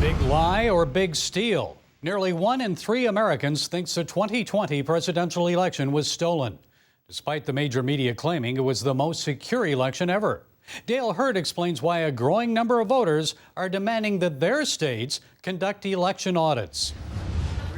Big lie or big steal? Nearly 1 in 3 Americans thinks the 2020 presidential election was stolen, despite the major media claiming it was the most secure election ever. Dale Hurd explains why a growing number of voters are demanding that their states conduct election audits.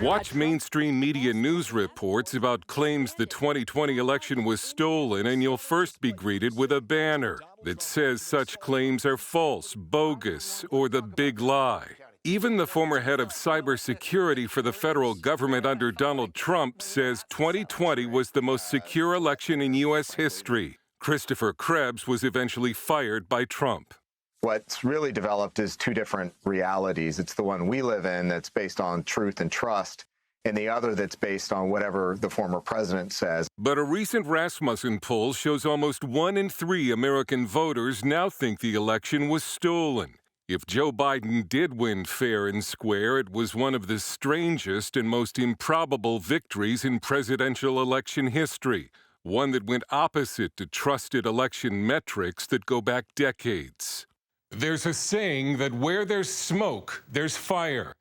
Watch mainstream media news reports about claims the 2020 election was stolen, and you'll first be greeted with a banner that says such claims are false, bogus, or the big lie. Even the former head of cybersecurity for the federal government under Donald Trump says 2020 was the most secure election in U.S. history. Christopher Krebs was eventually fired by Trump. What's really developed is two different realities. It's the one we live in that's based on truth and trust, and the other that's based on whatever the former president says. But a recent Rasmussen poll shows almost 1 in 3 American voters now think the election was stolen. If Joe Biden did win fair and square, it was one of the strangest and most improbable victories in presidential election history, one that went opposite to trusted election metrics that go back decades. There's a saying that where there's smoke, there's fire.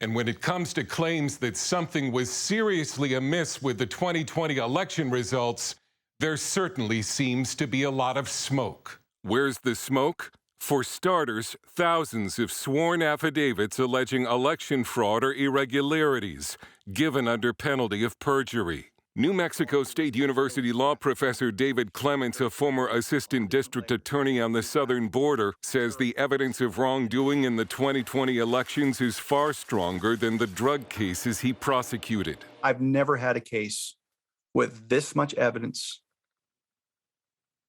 And when it comes to claims that something was seriously amiss with the 2020 election results, there certainly seems to be a lot of smoke. Where's the smoke? For starters, thousands of sworn affidavits alleging election fraud or irregularities, given under penalty of perjury. New Mexico State University law professor David Clements, a former assistant district attorney on the southern border, says the evidence of wrongdoing in the 2020 elections is far stronger than the drug cases he prosecuted. I've never had a case with this much evidence,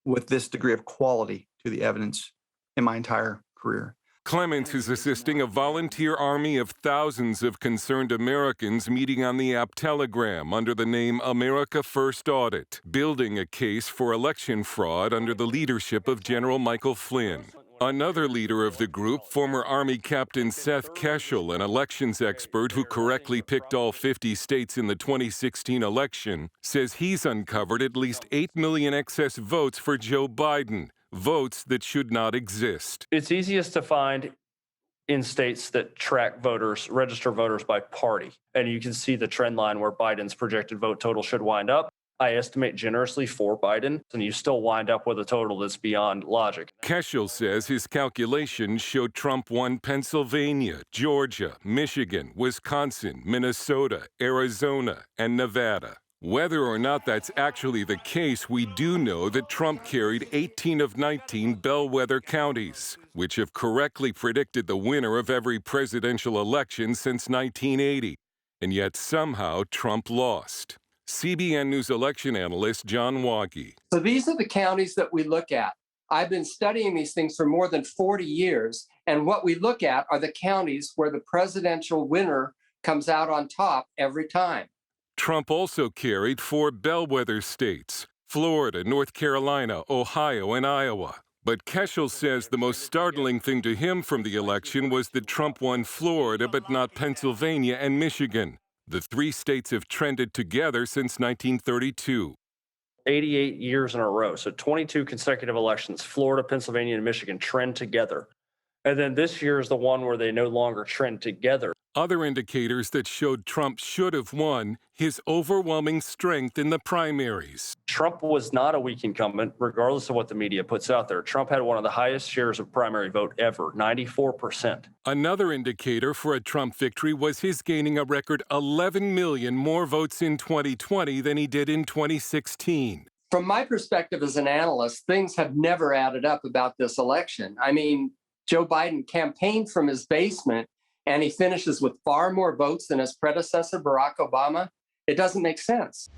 with this degree of quality to the evidence in my entire career. Clements is assisting a volunteer army of thousands of concerned Americans meeting on the app Telegram under the name America First Audit, building a case for election fraud under the leadership of General Michael Flynn. Another leader of the group, former Army Captain Seth Keshel, an elections expert who correctly picked all 50 states in the 2016 election, says he's uncovered at least 8 million excess votes for Joe Biden. Votes that should not exist. It's easiest to find in states that track voters, register voters by party. And you can see the trend line where Biden's projected vote total should wind up. I estimate generously for Biden, and you still wind up with a total that's beyond logic. Keshel says his calculations showed Trump won Pennsylvania, Georgia, Michigan, Wisconsin, Minnesota, Arizona, and Nevada. Whether or not that's actually the case, we do know that Trump carried 18 of 19 Bellwether counties, which have correctly predicted the winner of every presidential election since 1980. And yet somehow Trump lost. CBN News election analyst John Waggy. So these are the counties that we look at. I've been studying these things for more than 40 years, and what we look at are the counties where the presidential winner comes out on top every time. Trump also carried 4 bellwether states, Florida, North Carolina, Ohio, and Iowa. But Keshel says the most startling thing to him from the election was that Trump won Florida but not Pennsylvania and Michigan. The 3 states have trended together since 1932. 88 years in a row, so 22 consecutive elections, Florida, Pennsylvania, and Michigan trend together. And then this year is the one where they no longer trend together. Other indicators that showed Trump should have won, his overwhelming strength in the primaries. Trump was not a weak incumbent, regardless of what the media puts out there. Trump had one of the highest shares of primary vote ever, 94%. Another indicator for a Trump victory was his gaining a record 11 million more votes in 2020 than he did in 2016. From my perspective as an analyst, things have never added up about this election. I mean, Joe Biden campaigned from his basement, and he finishes with far more votes than his predecessor, Barack Obama. It doesn't make sense.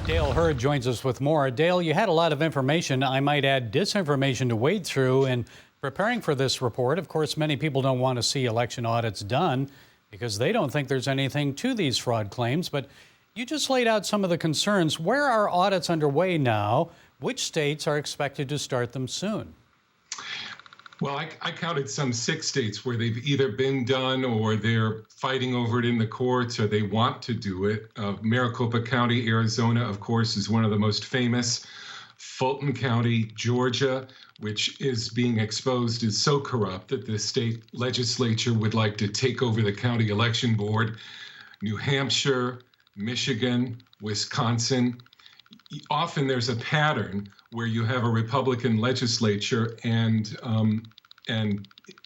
Dale Hurd joins us with more. Dale, you had a lot of information, I might add disinformation, to wade through in preparing for this report. Of course, many people don't want to see election audits done because they don't think there's anything to these fraud claims. But you just laid out some of the concerns. Where are audits underway now? Which states are expected to start them soon? Well, I counted some 6 states where they've either been done or they're fighting over it in the courts or they want to do it. Maricopa County, Arizona, of course, is one of the most famous. Fulton County, Georgia, which is being exposed as so corrupt that the state legislature would like to take over the county election board. New Hampshire, Michigan, Wisconsin. Often there's a pattern where you have a Republican legislature and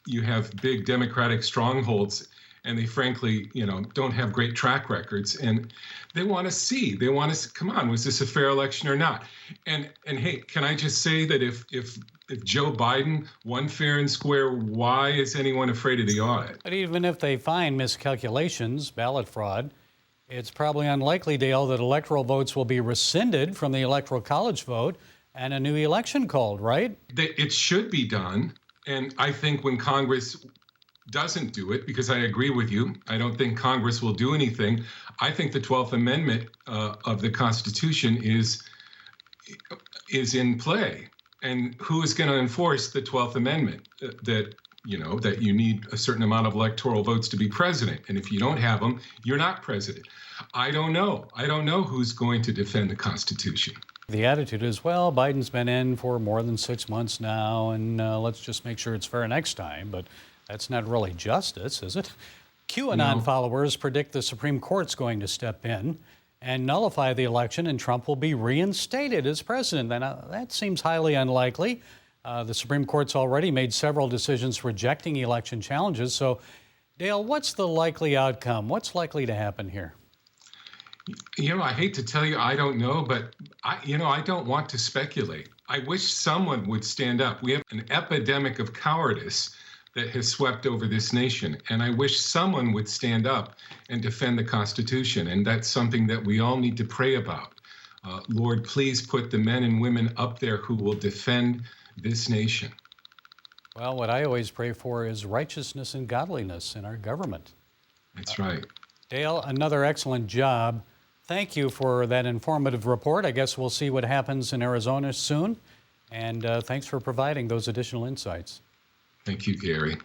you have big Democratic strongholds, and they frankly, don't have great track records. And they want to see, come on, was this a fair election or not? And hey, can I just say that if Joe Biden won fair and square, why is anyone afraid of the audit? But even if they find miscalculations, ballot fraud, it's probably unlikely, Dale, that electoral votes will be rescinded from the Electoral College vote and a new election called, right? It should be done. And I think when Congress doesn't do it, because I agree with you, I don't think Congress will do anything. I think the 12th Amendment of the Constitution is in play. And who is going to enforce the 12th Amendment? That you need a certain amount of electoral votes to be president. And if you don't have them, you're not president. I don't know. I don't know who's going to defend the Constitution. The attitude is, well, Biden's been in for more than 6 months now, and let's just make sure it's fair next time. But that's not really justice, is it? QAnon followers predict the Supreme Court's going to step in and nullify the election, and Trump will be reinstated as president. Now, that seems highly unlikely. The Supreme Court's already made several decisions rejecting election challenges. So, Dale, what's the likely outcome? What's likely to happen here? I hate to tell you, I don't know, but I don't want to speculate. I wish someone would stand up. We have an epidemic of cowardice that has swept over this nation, and I wish someone would stand up and defend the Constitution, and that's something that we all need to pray about. Lord, please put the men and women up there who will defend this nation. Well, what I always pray for is righteousness and godliness in our government. That's right. Dale, another excellent job. Thank you for that informative report. I guess we'll see what happens in Arizona soon. And thanks for providing those additional insights. Thank you, Gary.